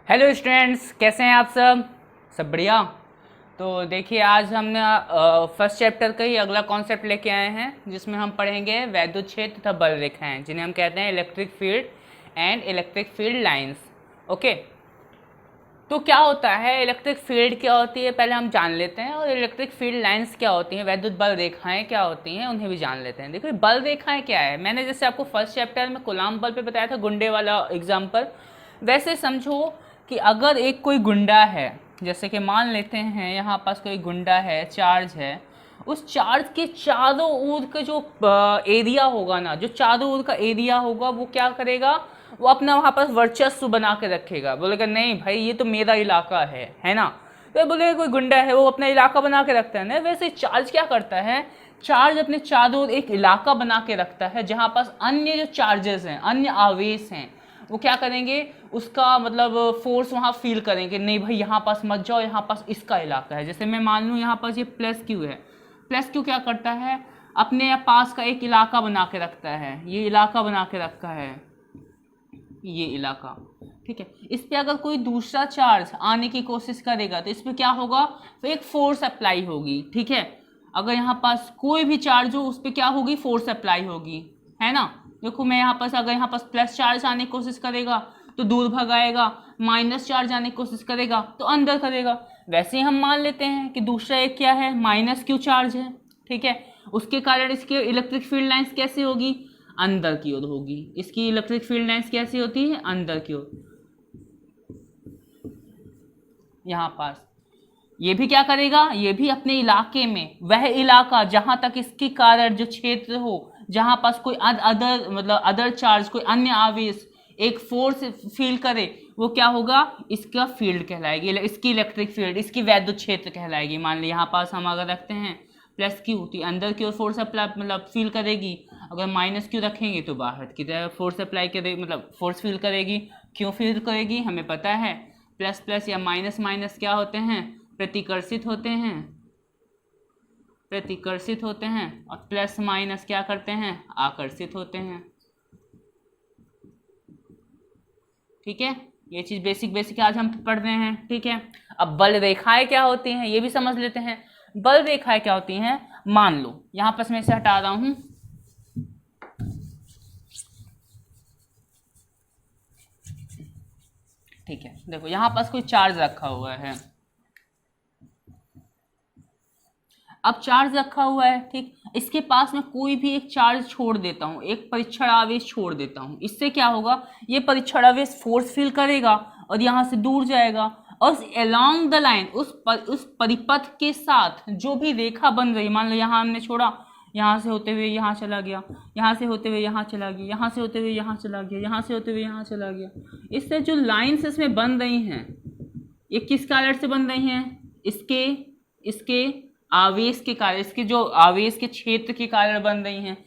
Hello students, कैसे हैं आप सब बढ़िया। तो देखिए, आज हमने फर्स्ट चैप्टर का ही अगला कॉन्सेप्ट लेके आए हैं, जिसमें हम पढ़ेंगे वैद्युत क्षेत्र तथा बल रेखाएं, जिन्हें हम कहते हैं electric field and electric field lines. Okay, तो क्या होता है, इलेक्ट्रिक फील्ड क्या होती है पहले हम जान लेते हैं, और इलेक्ट्रिक फील्ड लाइंस क्या होती हैं, वैद्युत बल रेखाएं क्या होती हैं उन्हें भी जान लेते हैं। देखिए, बल रेखाएं क्या है, मैंने जैसे आपको फर्स्ट चैप्टर में कूलॉम बल पे बताया था, गुंडे वाला एग्जाम्पल। वैसे समझो कि अगर एक कोई गुंडा है, जैसे कि मान लेते हैं यहाँ पास कोई गुंडा है, चार्ज है, उस चार्ज के चारों ओर का जो एरिया होगा ना, जो चारों ओर का एरिया होगा, वो क्या करेगा, वो अपना वहाँ पर वर्चस्व बना के रखेगा। बोलेगा नहीं भाई, ये तो मेरा इलाका है ना। तो बोलेगा कोई गुंडा है, वो अपना इलाका बना के रखता है ना। वैसे चार्ज क्या करता है, चार्ज अपने चारों ओर एक इलाका बना के रखता है, जहाँ पास अन्य जो चार्जेस हैं, अन्य आवेश हैं, वो क्या करेंगे, उसका मतलब फोर्स वहाँ फील करेंगे, नहीं भाई यहाँ पास मत जाओ, यहाँ पास इसका इलाका है। जैसे मैं मान लूँ यहाँ पास ये प्लस क्यू है, प्लस क्यू क्या करता है, अपने पास का एक इलाका बना के रखता है, ये इलाका बना के रखा है, ये इलाका। ठीक है, इस पे अगर कोई दूसरा चार्ज आने की कोशिश करेगा तो इस पे क्या होगा, तो एक फोर्स अप्लाई होगी। ठीक है, अगर यहाँ पास कोई भी चार्ज हो, उस पे क्या होगी, फोर्स अप्लाई होगी, है ना। देखो मैं यहाँ पास, अगर यहाँ पास प्लस चार्ज आने की कोशिश करेगा तो दूर भगाएगा, माइनस चार्ज आने की कोशिश करेगा तो अंदर करेगा। वैसे ही हम मान लेते हैं कि दूसरा एक क्या है, माइनस क्यू चार्ज है। ठीक है, उसके कारण इसके इलेक्ट्रिक फील्ड लाइंस कैसे होगी, अंदर की ओर होगी। इसकी इलेक्ट्रिक फील्ड लाइंस कैसी होती है, अंदर की ओर। यहाँ पास ये भी क्या करेगा, ये भी अपने इलाके में, वह इलाका जहां तक इसके कारण जो क्षेत्र हो, जहां पास कोई अदर मतलब अदर चार्ज, कोई अन्य आवेश एक फोर्स फील करे, वो क्या होगा, इसका फील्ड कहलाएगी, इसकी इलेक्ट्रिक फील्ड, इसकी वैद्युत क्षेत्र कहलाएगी। मान ली यहाँ पास हम अगर रखते हैं प्लस क्यू, तो अंदर की ओर फोर्स अप्लाई मतलब फील करेगी। अगर माइनस क्यू रखेंगे तो बाहर की तरफ फोर्स अप्लाई करेगी, मतलब फोर्स फील करेगी। क्यों फील करेगी, हमें पता है, प्लस प्लस या माइनस माइनस क्या होते हैं, प्रतिकर्षित होते हैं, प्रतिकर्षित होते हैं, और प्लस माइनस क्या करते हैं, आकर्षित होते हैं। ठीक है, ये चीज बेसिक बेसिक आज हम पढ़ रहे हैं। ठीक है, अब बल रेखाएं क्या होती हैं ये भी समझ लेते हैं। बल रेखाएं क्या होती हैं, मान लो यहां पर मैं इसे हटा रहा हूं, ठीक है। देखो यहाँ पास कोई चार्ज रखा हुआ है, अब चार्ज रखा हुआ है, ठीक, इसके पास में कोई भी एक चार्ज छोड़ देता हूँ, एक परीक्षण आवेश छोड़ देता हूँ, इससे क्या होगा, ये परीक्षण आवेश फोर्स फील करेगा और यहाँ से दूर जाएगा, और अलोंग द लाइन, उस परिपथ के साथ जो भी रेखा बन रही, मान लो यहाँ हमने छोड़ा, यहाँ से होते हुए यहाँ चला गया, यहाँ से होते हुए यहाँ चला गया, यहाँ से होते हुए यहाँ चला गया, यहाँ से होते हुए यहाँ चला गया। इससे जो लाइन्स इसमें बन रही हैं, ये किस कारण से बन रही हैं, इसके इसके आवेश के कारण, इसके जो आवेश के क्षेत्र के कारण बन रही हैं।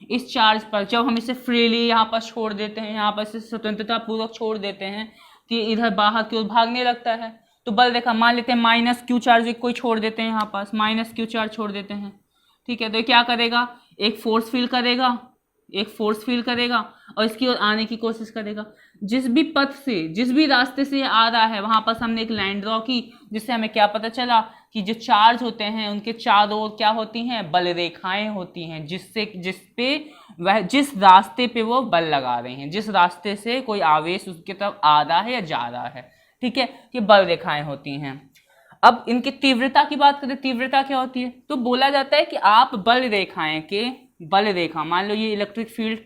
इस चार्ज पर जब हम इसे फ्रीली यहाँ पर छोड़ देते हैं, यहाँ पर इसे स्वतंत्रता पूर्वक छोड़ देते हैं, तो ये इधर बाहर की ओर भागने लगता है। तो बल रेखा मान लेते हैं, माइनस क्यू चार्ज कोई छोड़ देते हैं, यहाँ पास माइनस क्यू चार्ज छोड़ देते हैं। ठीक है, तो ये क्या करेगा, एक फोर्स फील करेगा, एक फोर्स फील करेगा और इसकी ओर आने की कोशिश करेगा। जिस भी पथ से, जिस भी रास्ते से आ रहा है, वहां पर हमने एक लाइन ड्रॉ की, जिससे हमें क्या पता चला कि जो चार्ज होते हैं उनके चारों ओर क्या होती हैं, बल रेखाएं होती हैं, जिस रास्ते पे वो बल लगा रहे हैं, जिस रास्ते से कोई आवेश उसके तरफ आ रहा है या जा रहा है। ठीक है, ये बल रेखाएं होती हैं। अब इनकी तीव्रता की बात करें, तीव्रता क्या होती है, तो बोला जाता है कि आप बल रेखाएं के, बल रेखा मान लो ये इलेक्ट्रिक फील्ड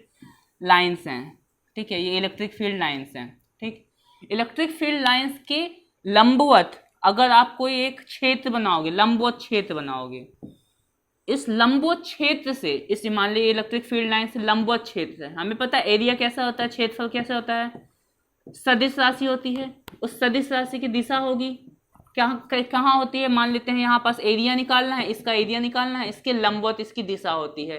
लाइंस हैं, ठीक है, ये इलेक्ट्रिक फील्ड लाइंस हैं, ठीक, इलेक्ट्रिक फील्ड लाइंस के लंबवत अगर आप कोई एक क्षेत्र बनाओगे, लंबवत क्षेत्र बनाओगे, इस लंबवत क्षेत्र से, इस मान लीजिए इलेक्ट्रिक फील्ड लाइन से लंबवत क्षेत्र है, हमें पता है एरिया कैसा होता है, क्षेत्रफल कैसा होता है, सदिश राशि होती है, उस सदिश राशि की दिशा होगी कहाँ होती है, मान लेते हैं यहाँ पास एरिया निकालना है, इसका एरिया निकालना है, इसके लंबवत इसकी दिशा होती है,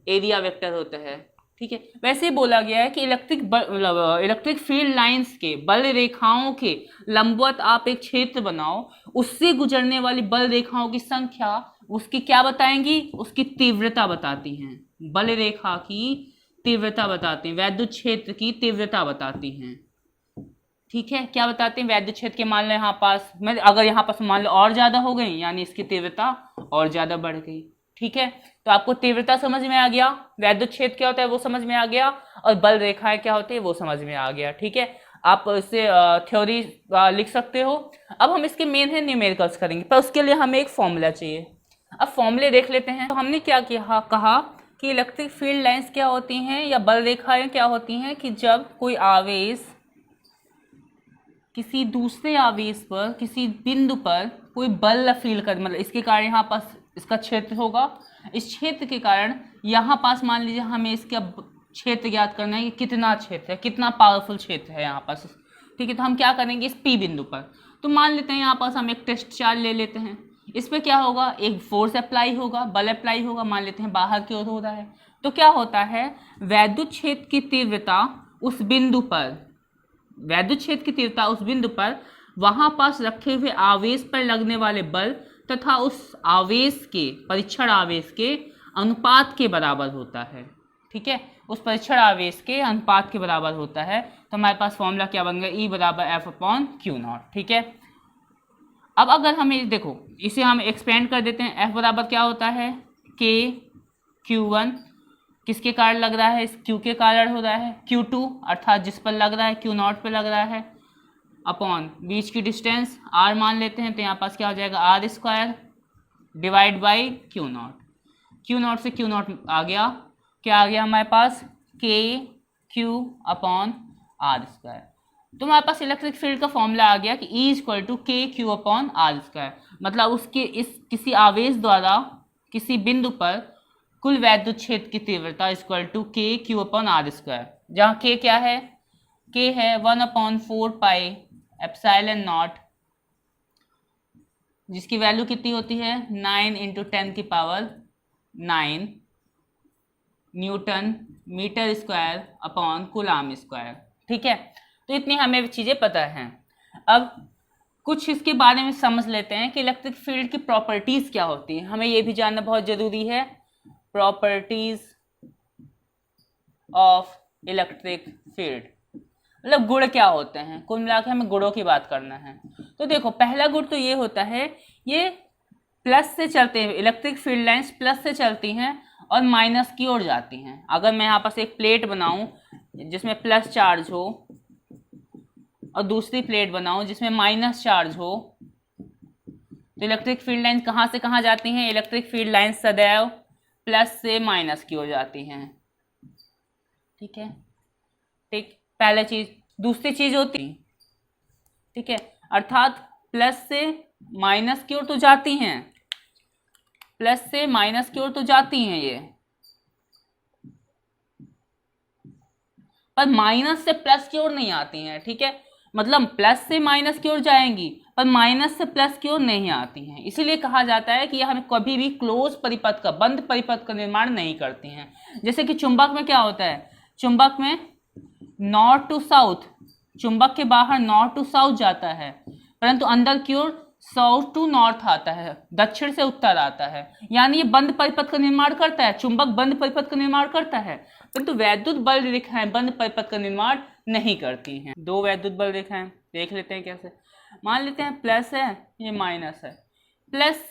एरिया वेक्टर होता है। ठीक है, वैसे ही बोला गया है कि इलेक्ट्रिक फील्ड लाइंस के, बल रेखाओं के लंबवत आप एक क्षेत्र बनाओ, उससे गुजरने वाली बल रेखाओं की संख्या उसकी क्या बताएंगी, उसकी तीव्रता बताती हैं, बल रेखा की तीव्रता बताती हैं, वैद्युत क्षेत्र की तीव्रता बताती हैं। ठीक है, क्या बताते हैं, वैद्युत क्षेत्र के मान लो यहाँ पास में, अगर यहाँ पास मान लो और ज्यादा हो गई यानी इसकी तीव्रता और ज्यादा बढ़ गई। ठीक है, तो आपको तीव्रता समझ में आ गया, वैद्युत क्षेत्र क्या होता है वो समझ में आ गया, और बल रेखाएं क्या होती है वो समझ में आ गया। ठीक है, आप इसे थ्योरी लिख सकते हो। अब हम इसके मेन है न्यूमेरिकल्स करेंगे, पर उसके लिए हमें एक फॉर्मूला चाहिए। अब फॉर्मूले देख लेते हैं। तो हमने क्या किया, कहा कि इलेक्ट्रिक फील्ड लाइंस क्या होती हैं या बल रेखाएं क्या होती हैं कि जब कोई आवेश किसी दूसरे आवेश पर, किसी बिंदु पर कोई बल फील कर, मतलब इसके कारण यहाँ पास इसका क्षेत्र होगा, इस क्षेत्र के कारण यहाँ पास मान लीजिए हमें इसका क्षेत्र ज्ञात करना है कि कितना क्षेत्र है, कितना पावरफुल क्षेत्र है यहाँ पास। ठीक है, तो हम क्या करेंगे इस पी बिंदु पर, तो मान लेते हैं यहाँ पास हम एक टेस्ट चार्ज ले लेते हैं। इस पर क्या होगा, एक फोर्स अप्लाई होगा, बल अप्लाई होगा, मान लेते हैं बाहर की ओर हो रहा है। तो क्या होता है, वैद्युत क्षेत्र की तीव्रता उस बिंदु पर, वैद्युत क्षेत्र की तीव्रता उस बिंदु पर वहां पास रखे हुए आवेश पर लगने वाले बल तथा उस आवेश के, परीक्षण आवेश के अनुपात के बराबर होता है। ठीक है, उस परीक्षण आवेश के अनुपात के बराबर होता है। तो हमारे पास फॉर्मूला क्या बन गया, E बराबर F/Q0। ठीक है, अब अगर हमें देखो इसे हम एक्सपेंड कर देते हैं, F बराबर क्या होता है, K/Q1, किसके कारण लग रहा है, इस Q के कारण हो रहा है, Q2 अर्थात जिस पर लग रहा है Q0 पे लग रहा है, अपॉन बीच की डिस्टेंस R मान लेते हैं, तो यहाँ पास क्या हो जाएगा R² divide by Q0। Q0 से Q0 आ गया, क्या आ गया हमारे पास, KQ/R²। तो हमारे पास इलेक्ट्रिक फील्ड का फॉर्मूला आ गया कि E=KQ/R², मतलब उसके इस किसी आवेश द्वारा किसी बिंदु पर कुल वैद्युत क्षेत्र की तीव्रता =KQ/R², जहाँ K क्या है, K है 1/4πε0, जिसकी वैल्यू कितनी होती है 9 × 10⁹ newton metre square upon coulomb square. ठीक है, तो इतनी हमें चीज़ें पता हैं। अब कुछ इसके बारे में समझ लेते हैं कि इलेक्ट्रिक फील्ड की प्रॉपर्टीज़ क्या होती हैं, हमें ये भी जानना बहुत ज़रूरी है। प्रॉपर्टीज ऑफ इलेक्ट्रिक फील्ड, मतलब गुण क्या होते हैं, कुल मिलाकर हमें गुणों की बात करना है। तो देखो पहला गुण तो ये होता है, ये प्लस से चलते हैं, इलेक्ट्रिक फील्ड लाइंस प्लस से चलती हैं और माइनस की ओर जाती हैं। अगर मैं यहाँ पास एक प्लेट बनाऊं जिसमें प्लस चार्ज हो और दूसरी प्लेट बनाऊं जिसमें माइनस चार्ज हो, तो इलेक्ट्रिक फील्ड लाइंस कहाँ से कहाँ जाती हैं, इलेक्ट्रिक फील्ड लाइंस सदैव प्लस से माइनस की ओर जाती हैं। ठीक है, ठीक, पहला चीज। दूसरी चीज होती, ठीक है, अर्थात प्लस से माइनस की ओर तो जाती हैं, प्लस से माइनस की ओर तो जाती हैं ये, पर माइनस से प्लस की ओर नहीं आती हैं। ठीक है, मतलब प्लस से माइनस की ओर जाएंगी पर माइनस से प्लस की ओर नहीं आती हैं। इसीलिए कहा जाता है कि यह हमें कभी भी क्लोज परिपथ का, बंद परिपथ का निर्माण नहीं करती हैं। जैसे कि चुंबक में क्या होता है, चुंबक में नॉर्थ टू साउथ, चुंबक के बाहर नॉर्थ टू साउथ जाता है, परंतु अंदर की ओर साउथ टू नॉर्थ आता है, दक्षिण से उत्तर आता है, यानी ये बंद परिपथ का निर्माण करता है। चुंबक बंद परिपथ का निर्माण करता है, परंतु वैद्युत बल रेखाएं बंद परिपथ का निर्माण नहीं करती हैं। दो वैद्युत बल रेखाएं देख लेते हैं कैसे। मान लेते हैं प्लस है, ये माइनस है, प्लस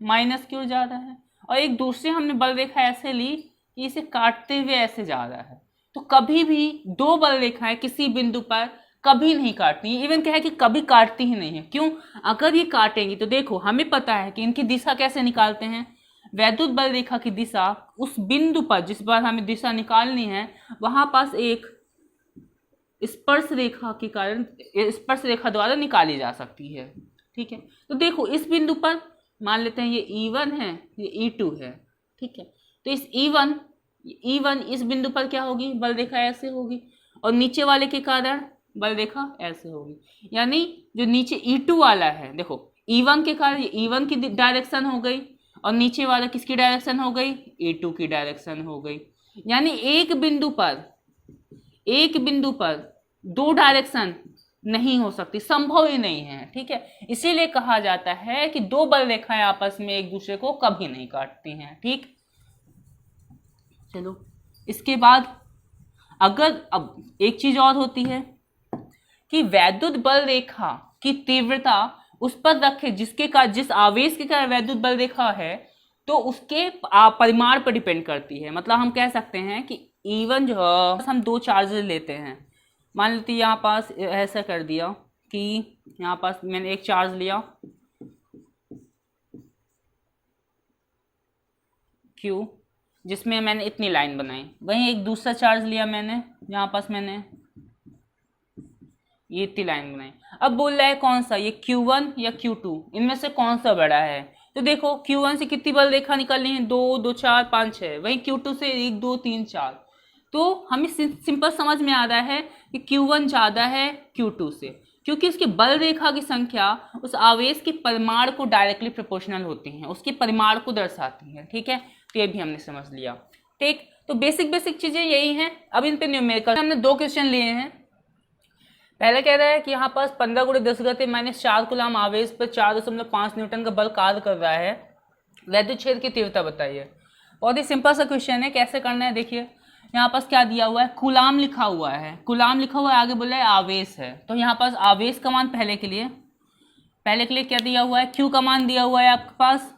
माइनस की ओर जा रहा है, और एक दूसरी हमने बल रेखा ऐसे ली कि इसे काटते हुए ऐसे जा रहा है। तो कभी भी दो बल रेखाएं किसी बिंदु पर कभी नहीं काटती, इवन क्या है कि कभी काटती ही नहीं है। क्यों, अगर ये काटेंगी तो देखो हमें पता है कि इनकी दिशा कैसे निकालते हैं। वैद्युत बल रेखा की दिशा उस बिंदु पर जिस बार हमें दिशा निकालनी है वहां पास एक स्पर्श रेखा के कारण, स्पर्श रेखा द्वारा निकाली जा सकती है। ठीक है, तो देखो इस बिंदु पर मान लेते हैं ये E1 है, ये E2 है। ठीक है, तो इस E1 इस बिंदु पर क्या होगी, बल रेखा ऐसे होगी, और नीचे वाले के कारण बल रेखा ऐसे होगी। यानी जो नीचे E2 वाला है, देखो E1 के कारण ये E1 की डायरेक्शन हो गई, और नीचे वाला किसकी डायरेक्शन हो गई, E2 की डायरेक्शन हो गई। यानी एक बिंदु पर दो डायरेक्शन नहीं हो सकती, संभव ही नहीं है। ठीक है, इसीलिए कहा जाता है कि दो बल रेखाएं आपस में एक दूसरे को कभी नहीं काटती हैं। ठीक, चलो इसके बाद अगर अब एक चीज और होती है कि वैद्युत बल रेखा की तीव्रता उस पर रखे जिस आवेश के कारण वैद्युत बल रेखा है, तो उसके परिमाण पर डिपेंड करती है। मतलब हम कह सकते हैं कि इवन जो हम दो चार्जेस लेते हैं, मान लेते यहाँ पास ऐसा कर दिया कि यहाँ पास मैंने एक चार्ज लिया Q, जिसमें मैंने इतनी लाइन बनाई, वहीं एक दूसरा चार्ज लिया मैंने, यहाँ पास मैंने ये इतनी लाइन बनाई। अब बोल रहा है कौन सा, ये Q1 या Q2, इनमें से कौन सा बड़ा है। तो देखो Q1 से कितनी बल रेखा निकलनी है, 2 2 4 5 6, वहीं Q2 से 1 2 3 4। तो हमें सिंपल समझ में आ रहा है कि Q1 ज़्यादा है Q2 से, क्योंकि उसकी बल रेखा की संख्या उस आवेश के परिमाण को डायरेक्टली प्रोपोर्शनल होती हैं, उसके परिमाण को दर्शाती हैं। ठीक है, तो ये भी हमने समझ लिया। ठीक, तो बेसिक चीज़ें यही हैं। अब इन पे न्यूमेरिकल हमने 2 क्वेश्चन लिए हैं। पहले कह रहा है कि यहाँ पास 15 × 10⁻⁴ कूलम आवेश पर 4.5 न्यूटन का बल कार्य कर रहा है, वैद्युत क्षेत्र की तीव्रता बताइए। बहुत ही सिंपल सा क्वेश्चन है, कैसे करना है देखिए। यहाँ पास क्या दिया हुआ है, कूलम लिखा हुआ है, कूलम लिखा हुआ है, आगे बोला है आवेश है। तो यहाँ पास आवेश का मान पहले के लिए क्या दिया हुआ है, क्यू का मान दिया हुआ है आपके पास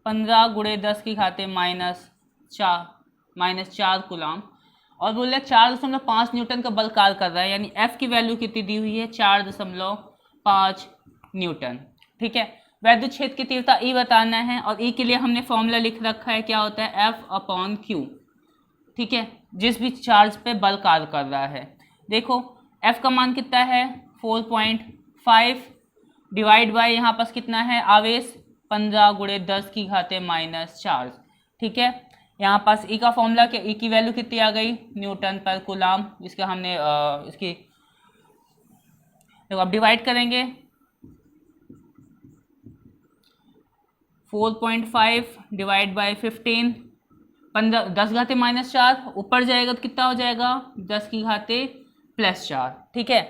15 × 10⁻⁴ कूलम, और बोल रहे 4.5 न्यूटन का बल कार्य कर रहा है, यानी F की वैल्यू कितनी दी हुई है, 4.5 न्यूटन। ठीक है, वैद्युत क्षेत्र की तीव्रता E बताना है, और E के लिए हमने फॉर्मूला लिख रखा है, क्या होता है, F/Q। ठीक है, जिस भी चार्ज पे बल कार्य कर रहा है। देखो F का मान कितना है, 4.5 डिवाइड बाय यहाँ पास कितना है आवेश, 15 × 10⁻⁴। ठीक है, यहाँ पास E का फॉर्मूला क्या, E की वैल्यू कितनी आ गई, न्यूटन पर कूलम, जिसका हमने इसकी देखो अब डिवाइड करेंगे, 4.5 डिवाइड बाय 15, 10⁻⁴, ऊपर जाएगा तो कितना हो जाएगा, 10⁻+4। ठीक है,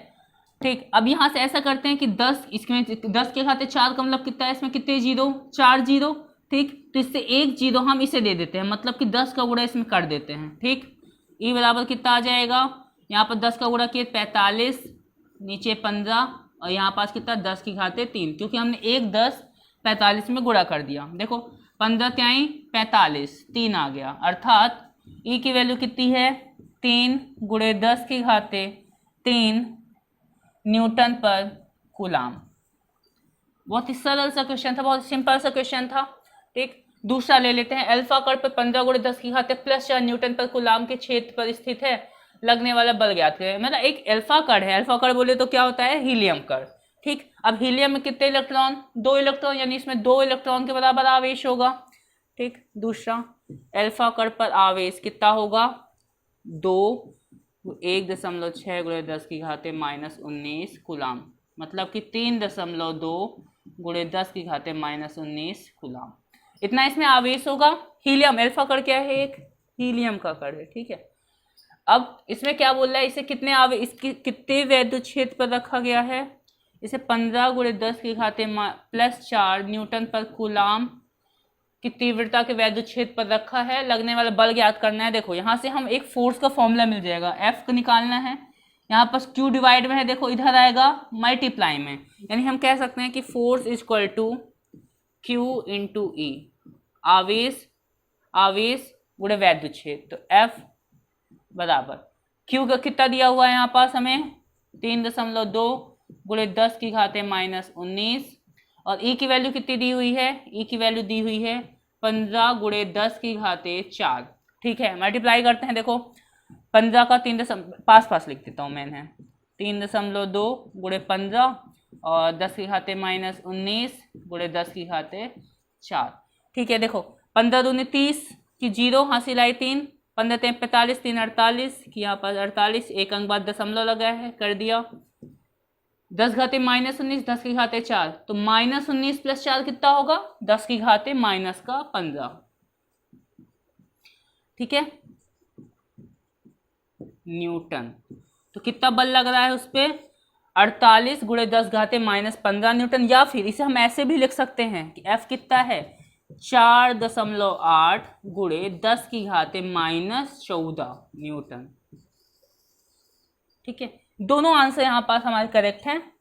ठीक। अब यहाँ से ऐसा करते हैं कि 10 इसमें 10⁻4 का मतलब कितना है, इसमें कितने जीरो, 4 जीरो। ठीक, तो इससे एक जीरो हम इसे दे देते हैं, मतलब कि 10 का गुणा इसमें कर देते हैं। ठीक, E बराबर कितना आ जाएगा, यहाँ पर 10 का गुणा किए 45, नीचे 15, और यहाँ पास कितना 10⁻3, क्योंकि हमने एक 10 45 में गुणा कर दिया। देखो 15 त्याई 45, 3 आ गया, अर्थात E की वैल्यू कितनी है, 3 × 10⁻3 न्यूटन पर कूलम। बहुत ही सरल सा क्वेश्चन था, बहुत सिंपल सा क्वेश्चन था। ठीक, दूसरा ले लेते हैं, अल्फा कण पर 15 × 10⁻+4 न्यूटन पर कूलम के क्षेत्र पर स्थित है, लगने वाला बल ज्ञात करें। मतलब एक अल्फा कण है, अल्फा कण बोले तो क्या होता है, हीलियम कण। ठीक, अब हीलियम में कितने इलेक्ट्रॉन, 2 इलेक्ट्रॉन, यानी इसमें 2 इलेक्ट्रॉन के बराबर आवेश होगा। ठीक, दूसरा अल्फा कण पर आवेश कितना होगा, 2 1.6 × 10⁻⁻19 कूलम, मतलब कि 3.2 × 10⁻⁻19 कूलम, इतना इसमें आवेश होगा। हीलियम, अल्फा कण क्या है, एक हीलियम का कण है। ठीक है, अब इसमें क्या बोल रहा है, इसे कितने वैद्युत क्षेत्र पर रखा गया है, इसे 15 × 10⁻+4 न्यूटन पर कूलम की तीव्रता के वैद्युत क्षेत्र पर रखा है, लगने वाला बल ज्ञात करना है। देखो यहाँ से हम एक फोर्स का फॉर्मूला मिल जाएगा, F को निकालना है, यहाँ पास Q डिवाइड में है, देखो इधर आएगा मल्टीप्लाई में, यानी हम कह सकते हैं कि force equal to Q × E, आवेश गुणे वैद्युत क्षेत्र। तो F बराबर Q का कितना दिया हुआ है यहाँ पास हमें, 3.2 × 10⁻⁻19, और E की वैल्यू कितनी दी हुई है, E की वैल्यू दी हुई है 15 × 10⁻4। ठीक है, मल्टीप्लाई करते हैं, देखो 15 का 3 लिख देता हूँ मैंने, 3.2 × 15 और 10⁻⁻19 × 10⁻4। ठीक है, देखो 15 दूनी 30 की जीरो हासिल आई 3, 15 3 45, 3 48 की यहाँ पर 48, एक अंक बाद दशमलव लगा है, कर दिया 10⁻⁻19 10⁻4, तो -19 + 4 कितना होगा, 10⁻⁻15। ठीक है, न्यूटन। तो कितना बल लग रहा है उस पर, 48 × 10⁻⁻15 न्यूटन, या फिर इसे हम ऐसे भी लिख सकते हैं कि F कितना है, 4.8 × 10⁻14 न्यूटन। ठीक है, दोनों आंसर यहाँ पास हमारे करेक्ट हैं।